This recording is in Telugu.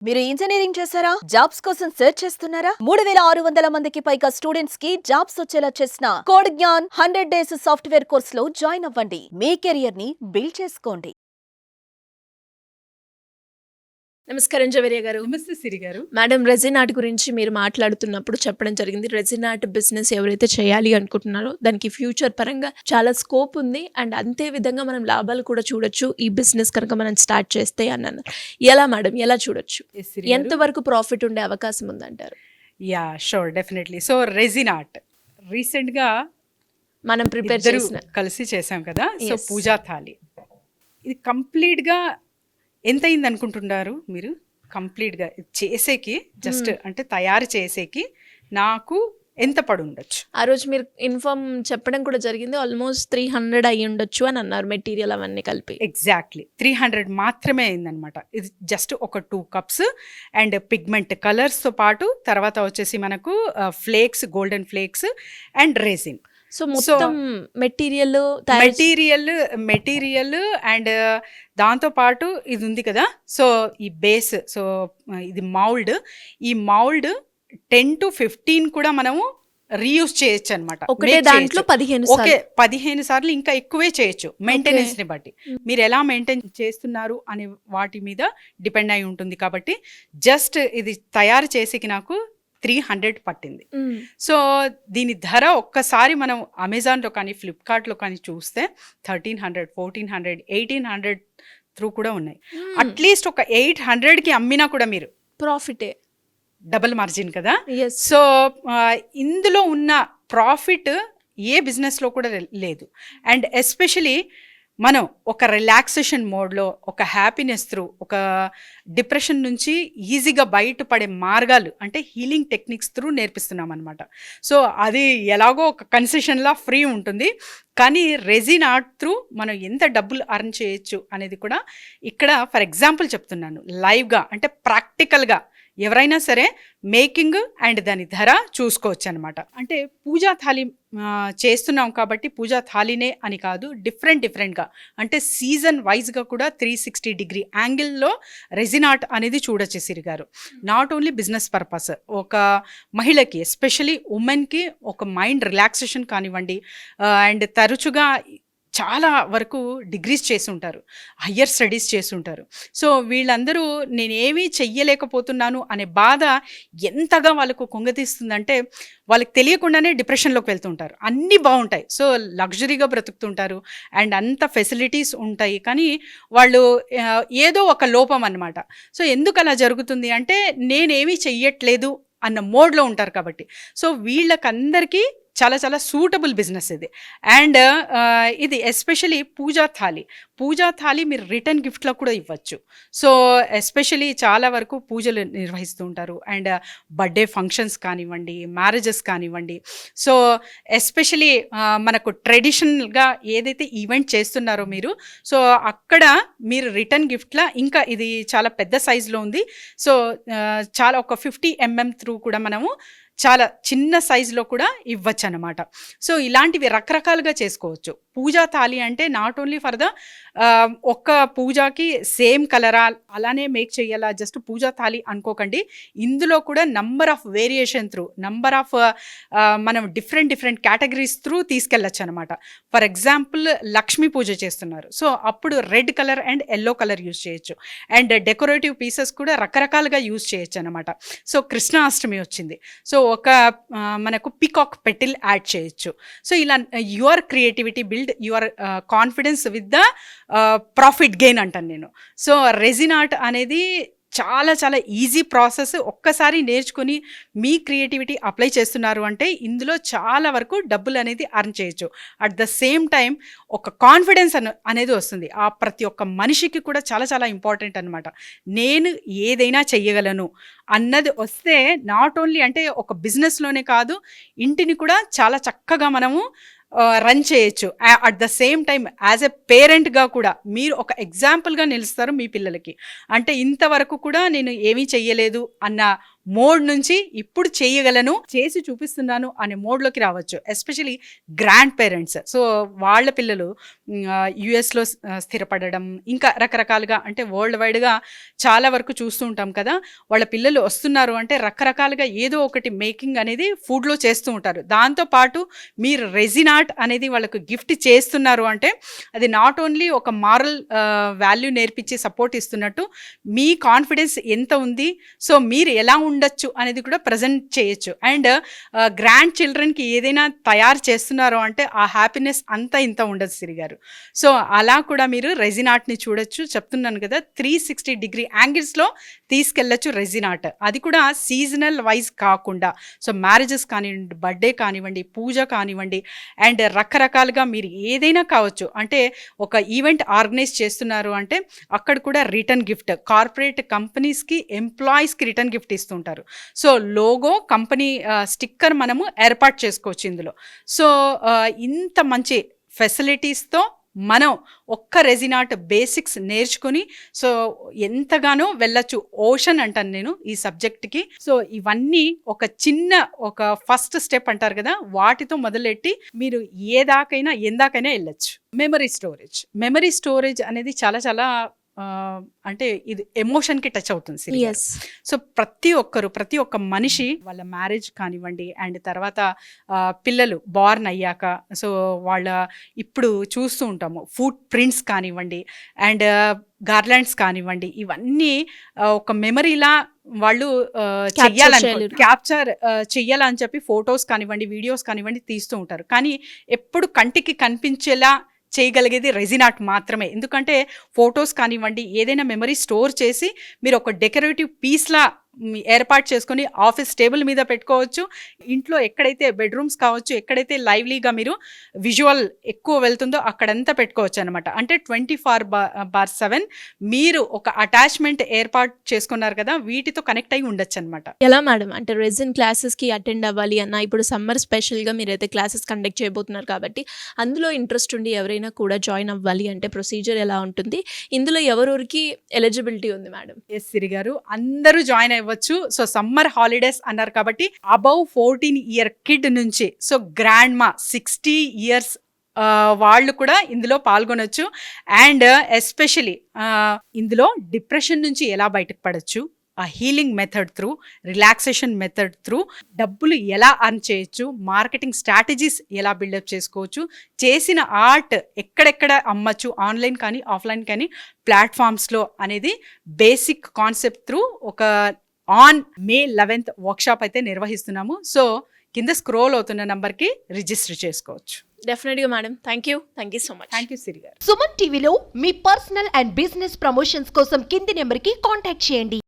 మీరు ఇంజనీరింగ్ చేశారా? జాబ్స్ కోసం సెర్చ్ చేస్తున్నారా? 3600 మందికి పైగా స్టూడెంట్స్ కి జాబ్స్ వచ్చేలా చేసిన code Gyan 100 days software course లో జాయిన్ అవ్వండి. మీ కెరియర్ ని బిల్డ్ చేసుకోండి. నమస్కారం జవేరియా గారు. నమస్తే సిరి గారు. మేడం, రెజిన్ ఆర్ట్ గురించి మీరు మాట్లాడుతున్నప్పుడు చెప్పడం జరిగింది. రెజిన్ ఆర్ట్ బిజినెస్ ఎవరైతే చేయాలి అనుకుంటున్నారో దానికి ఫ్యూచర్ పరంగా చాలా స్కోప్ ఉంది అండ్ అంతే విధంగా మనం లాభాలు కూడా చూడొచ్చు ఈ బిజినెస్ కనుక మనం స్టార్ట్ చేస్తే అన్నాను. ఎలా మేడం, ఎలా చూడొచ్చు? ఎంతవరకు ప్రాఫిట్ ఉండే అవకాశం ఉందంటారు? Yeah sure, definitely. So resin art రీసెంట్గా మనం ప్రిపేర్ చేసిన కలిసి చేసాం కదా. సో పూజా థాలి ఇది కంప్లీట్గా ఎంత అయింది అనుకుంటున్నారు మీరు? కంప్లీట్గా చేసేకి జస్ట్ అంటే తయారు చేసేకి నాకు ఎంత పడి ఉండొచ్చు? ఆ రోజు మీరు ఇన్ఫార్మ్ చెప్పడం కూడా జరిగింది. ఆల్మోస్ట్ 300 అయ్యి ఉండొచ్చు అని అన్నారు, మెటీరియల్ అవన్నీ కలిపి. ఎగ్జాక్ట్లీ 300 మాత్రమే అయిందనమాట. ఇది జస్ట్ ఒక 2 కప్స్ అండ్ పిగ్మెంట్ కలర్స్తో పాటు తర్వాత వచ్చేసి మనకు flakes, golden flakes and resin. So మొత్తం మెటీరియల్ అండ్ దాంతోపాటు ఇది ఉంది కదా. సో ఈ బేస్, సో ఇది మౌల్డ్. ఈ మౌల్డ్ 10 to 15 కూడా మనము రీయూజ్ చేయొచ్చు అనమాట. ఒకటే దాంట్లో 15 సార్లు ఇంకా ఎక్కువే చేయొచ్చు, మెయింటెనెన్స్ ని బట్టి. మీరు ఎలా మెయింటైన్ చేస్తున్నారు అనే వాటి మీద డిపెండ్ అయి ఉంటుంది. కాబట్టి జస్ట్ ఇది తయారు చేసేకి నాకు 300 పట్టింది. సో దీని ధర ఒక్కసారి మనం అమెజాన్లో కానీ ఫ్లిప్కార్ట్లో కానీ చూస్తే 1300, 1400, 1800 త్రూ కూడా ఉన్నాయి. అట్లీస్ట్ ఒక 800కి అమ్మినా కూడా మీరు ప్రాఫిటే, డబుల్ మార్జిన్ కదా. సో ఇందులో ఉన్న ప్రాఫిట్ ఏ బిజినెస్లో కూడా లేదు. అండ్ ఎస్పెషలీ మనం ఒక రిలాక్సేషన్ మోడ్లో, ఒక హ్యాపీనెస్ త్రూ, ఒక డిప్రెషన్ నుంచి ఈజీగా బయటపడే మార్గాలు అంటే హీలింగ్ టెక్నిక్స్ త్రూ నేర్పిస్తున్నాం అనమాట. సో అది ఎలాగో ఒక కన్సెషన్లా ఫ్రీ ఉంటుంది, కానీ రెజిన్ ఆర్ట్ త్రూ మనం ఎంత డబ్బులు అర్న్ చేయొచ్చు అనేది కూడా ఇక్కడ ఫర్ ఎగ్జాంపుల్ చెప్తున్నాను. లైవ్గా అంటే ప్రాక్టికల్గా ఎవరైనా సరే మేకింగ్ అండ్ దాని ధర చూసుకోవచ్చు అనమాట. అంటే పూజా థాలి చేస్తున్నాం కాబట్టి పూజా థాలినే అని కాదు, డిఫరెంట్గా అంటే సీజన్ వైజ్గా కూడా 360 డిగ్రీ యాంగిల్లో రెజిన్ ఆర్ట్ అనేది చూడొచ్చు సిరి గారు. నాట్ ఓన్లీ బిజినెస్ పర్పస్, ఒక మహిళకి ఎస్పెషలీ ఉమెన్కి ఒక మైండ్ రిలాక్సేషన్ కానివ్వండి, అండ్ తరచుగా చాలా వరకు డిగ్రీస్ చేసి ఉంటారు, హయ్యర్ స్టడీస్ చేసి ఉంటారు. సో వీళ్ళందరూ నేనేమీ చెయ్యలేకపోతున్నాను అనే బాధ ఎంతగా వాళ్ళకు కుంగతీస్తుందంటే వాళ్ళకి తెలియకుండానే డిప్రెషన్లోకి వెళ్తుంటారు. అన్నీ బాగుంటాయి, సో లగ్జరీగా బ్రతుకుతుంటారు అండ్ అంత ఫెసిలిటీస్ ఉంటాయి, కానీ వాళ్ళు ఏదో ఒక లోపం అన్నమాట. సో ఎందుకు అలా జరుగుతుంది అంటే నేనేమీ చెయ్యట్లేదు అన్న మోడ్లో ఉంటారు కాబట్టి. సో వీళ్ళకందరికీ చాలా చాలా సూటబుల్ బిజినెస్ ఇది. అండ్ ఇది ఎస్పెషలీ పూజా థాలి మీరు రిటర్న్ గిఫ్ట్లో కూడా ఇవ్వచ్చు. సో ఎస్పెషలీ చాలా వరకు పూజలు నిర్వహిస్తూ ఉంటారు అండ్ బర్త్డే ఫంక్షన్స్ కానివ్వండి, మ్యారేజెస్ కానివ్వండి. సో ఎస్పెషలీ మనకు ట్రెడిషనల్గా ఏదైతే ఈవెంట్ చేస్తున్నారో మీరు, సో అక్కడ మీరు రిటర్న్ గిఫ్ట్లా ఇంకా ఇది చాలా పెద్ద సైజులో ఉంది. సో చాలా ఒక 50 mm త్రూ కూడా మనము చాలా చిన్న సైజులో కూడా ఇవ్వచ్చు అనమాట. సో ఇలాంటివి రకరకాలుగా చేసుకోవచ్చు. పూజా థాలి అంటే నాట్ ఓన్లీ ఫర్ ద ఒక్క పూజాకి సేమ్ కలరా అలానే మేక్ చేయాలా, జస్ట్ పూజా థాలి అనుకోకండి. ఇందులో కూడా number of variation through, number of మనం డిఫరెంట్ కేటగిరీస్ త్రూ తీసుకెళ్ళచ్చు అనమాట. ఫర్ ఎగ్జాంపుల్ లక్ష్మీ పూజ చేస్తున్నారు, సో అప్పుడు red colour and yellow colour use చేయొచ్చు. అండ్ డెకరేటివ్ పీసెస్ కూడా రకరకాలుగా యూజ్ చేయొచ్చు అనమాట. సో కృష్ణాష్టమి వచ్చింది, సో ఒక మనకు పికాక్ పెటిల్ యాడ్ చేయొచ్చు. సో ఇలా your creativity build your confidence with the profit gain అంటాను నేను. సో రెజిన్ ఆర్ట్ అనేది చాలా చాలా ఈజీ ప్రాసెస్. ఒక్కసారి నేర్చుకుని మీ క్రియేటివిటీ అప్లై చేస్తున్నారు అంటే ఇందులో చాలా వరకు డబ్బులు అనేది అర్న్ చేయొచ్చు. అట్ ద సేమ్ టైం ఒక కాన్ఫిడెన్స్ అనేది వస్తుంది. ఆ ప్రతి ఒక్క మనిషికి కూడా చాలా చాలా ఇంపార్టెంట్ అనమాట. నేను ఏదైనా చెయ్యగలను అన్నది వస్తే నాట్ ఓన్లీ అంటే ఒక బిజినెస్లోనే కాదు, ఇంటిని కూడా చాలా చక్కగా మనము రన్ చేయొచ్చు. At the same time as a పేరెంట్గా కూడా మీరు ఒక ఎగ్జాంపుల్గా నిలుస్తారు మీ పిల్లలకి. అంటే ఇంతవరకు కూడా నేను ఏమీ చెయ్యలేదు అన్న మోడ్ నుంచి ఇప్పుడు చేయగలను, చేసి చూపిస్తున్నాను అనే మోడ్లోకి రావచ్చు. ఎస్పెషలీ గ్రాండ్ పేరెంట్స్, సో వాళ్ళ పిల్లలు యుఎస్లో స్థిరపడడం, ఇంకా రకరకాలుగా అంటే వరల్డ్ వైడ్గా చాలా వరకు చూస్తూ ఉంటాం కదా, వాళ్ళ పిల్లలు వస్తున్నారు అంటే రకరకాలుగా ఏదో ఒకటి మేకింగ్ అనేది ఫుడ్లో చేస్తూ ఉంటారు. దాంతోపాటు మీరు రెజిన్ ఆర్ట్ అనేది వాళ్ళకు గిఫ్ట్ చేస్తున్నారు అంటే అది నాట్ ఓన్లీ ఒక మారల్ వాల్యూ నేర్పించి సపోర్ట్ ఇస్తున్నట్టు, మీ కాన్ఫిడెన్స్ ఎంత ఉంది, సో మీరు ఎలా ఉండొచ్చు అనేది కూడా ప్రజెంట్ చేయొచ్చు. అండ్ గ్రాండ్ చిల్డ్రన్కి ఏదైనా తయారు చేస్తున్నారు అంటే ఆ హ్యాపీనెస్ అంతా ఇంత ఉండదు సిరి గారు. సో అలా కూడా మీరు రెజిన్ ఆర్ట్ని చూడొచ్చు. చెప్తున్నాను కదా 360 డిగ్రీ యాంగిల్స్లో తీసుకెళ్ళచ్చు రెజిన్ ఆర్ట్. అది కూడా సీజనల్ వైజ్ కాకుండా, సో మ్యారేజెస్ కానివ్వండి, బర్త్డే కానివ్వండి, పూజ కానివ్వండి, అండ్ రకరకాలుగా మీరు ఏదైనా కావచ్చు. అంటే ఒక ఈవెంట్ ఆర్గనైజ్ చేస్తున్నారు అంటే అక్కడ కూడా రిటర్న్ గిఫ్ట్, కార్పొరేట్ కంపెనీస్కి ఎంప్లాయీస్కి రిటర్న్ గిఫ్ట్ ఇస్తుంటారు. సో లోగో, కంపెనీ స్టిక్కర్ మనము ఏర్పాటు చేసుకోవచ్చు ఇందులో. సో ఇంత మంచి ఫెసిలిటీస్తో మనం ఒక్క రెజిన్ ఆర్ట్ బేసిక్స్ నేర్చుకుని సో ఎంతగానో వెళ్ళచ్చు. ఓషన్ అంటాను నేను ఈ సబ్జెక్ట్కి. సో ఇవన్నీ ఒక చిన్న ఒక ఫస్ట్ స్టెప్ అంటారు కదా, వాటితో మొదలెట్టి మీరు ఎందాకైనా వెళ్ళచ్చు. మెమరీ స్టోరేజ్ అనేది చాలా చాలా అంటే ఇది ఎమోషన్కి టచ్ అవుతుంది సిరి గారు. సో ప్రతి ఒక్క మనిషి వాళ్ళ మ్యారేజ్ కానివ్వండి, అండ్ తర్వాత పిల్లలు బార్న్ అయ్యాక సో వాళ్ళ ఇప్పుడు చూస్తూ ఉంటాము ఫుట్ ప్రింట్స్ కానివ్వండి, అండ్ గార్లాండ్స్ కానివ్వండి, ఇవన్నీ ఒక మెమరీలా వాళ్ళు క్యాప్చర్ చెయ్యాలని చెప్పి ఫొటోస్ కానివ్వండి, వీడియోస్ కానివ్వండి తీస్తూ ఉంటారు. కానీ ఎప్పుడు కంటికి కనిపించేలా చేయగలిగేది రెజిన్ ఆర్ట్ మాత్రమే. ఎందుకంటే ఫొటోస్ కానివ్వండి, ఏదైనా మెమరీ స్టోర్ చేసి మీరు ఒక డెకరేటివ్ పీస్లా ఏర్పాటు చేసుకొని ఆఫీస్ టేబుల్ మీద పెట్టుకోవచ్చు. ఇంట్లో ఎక్కడైతే బెడ్రూమ్స్ కావచ్చు, ఎక్కడైతే లైవ్లీగా మీరు విజువల్ ఎక్కువ వెళ్తుందో అక్కడంతా పెట్టుకోవచ్చు అనమాట. అంటే 24/7 మీరు ఒక అటాచ్మెంట్ ఏర్పాటు చేసుకున్నారు కదా, వీటితో కనెక్ట్ అయి ఉండొచ్చు అనమాట. ఎలా మేడం అంటే రెజిన్ క్లాసెస్కి అటెండ్ అవ్వాలి అన్న, ఇప్పుడు సమ్మర్ స్పెషల్గా మీరైతే క్లాసెస్ కండక్ట్ చేయబోతున్నారు కాబట్టి అందులో ఇంట్రెస్ట్ ఉండి ఎవరైనా కూడా జాయిన్ అవ్వాలి అంటే ప్రొసీజర్ ఎలా ఉంటుంది, ఇందులో ఎవరెవరికి ఎలిజిబిలిటీ ఉంది మేడం? ఎస్ సిరి గారు, అందరూ జాయిన్ అవ్వచ్చు. సో సమ్మర్ హాలిడేస్ అన్నారు కాబట్టి అబౌవ్ 14 ఇయర్ కిడ్ నుంచి సో గ్రాండ్ మా 60 ఇయర్స్ వాళ్ళు కూడా ఇందులో పాల్గొనొచ్చు. అండ్ ఎస్పెషలీ ఇందులో డిప్రెషన్ నుంచి ఎలా బయటకు పడచ్చు, ఆ healing method through, relaxation method through డబ్బులు ఎలా అర్న్ చేయొచ్చు, మార్కెటింగ్ స్ట్రాటజీస్ ఎలా బిల్డప్ చేసుకోవచ్చు, చేసిన ఆర్ట్ ఎక్కడెక్కడ అమ్మచ్చు, ఆన్లైన్ కానీ ఆఫ్లైన్ కానీ ప్లాట్ఫామ్స్లో అనేది బేసిక్ కాన్సెప్ట్ త్రూ ఒక ఆన్ May 11th వర్క్షాప్ అయితే నిర్వహిస్తున్నాము. సో కింద స్క్రోల్ అవుతున్న నంబర్కి రిజిస్టర్ చేసుకోవచ్చు. డెఫినెట్గా madam. Thank you so much. Thank you Siri garu. Suman టీవీలో మీ పర్సనల్ అండ్ బిజినెస్ ప్రమోషన్స్ కోసం కింది నెంబర్కి కాంటాక్ట్ చేయండి.